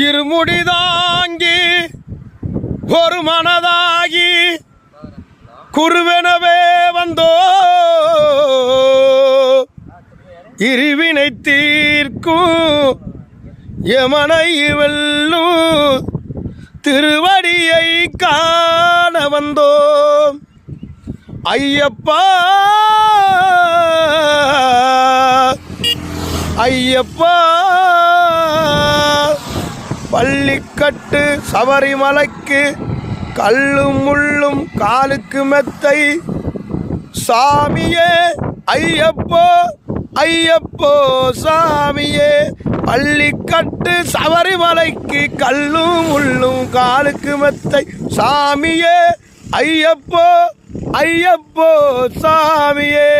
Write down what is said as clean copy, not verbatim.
இருமுடிதாங்கி ஒரு மனதாகி குருவெனவே வந்தோ இருவினை தீர்க்கும் யமனை வெல்லும் திருவடியை காண வந்தோம் ஐயப்பா ஐயப்பா. பள்ளிக்கட்டு சபரிமலைக்கு கல்லும் முள்ளும் காலுக்கு மெத்தை சாமியே ஐயப்போ ஐயப்போ சாமியே. பள்ளிக்கட்டு சபரிமலைக்கு கல்லும் முள்ளும் காலுக்கு மெத்தை சாமியே ஐயப்போ ஐயப்போ சாமியே.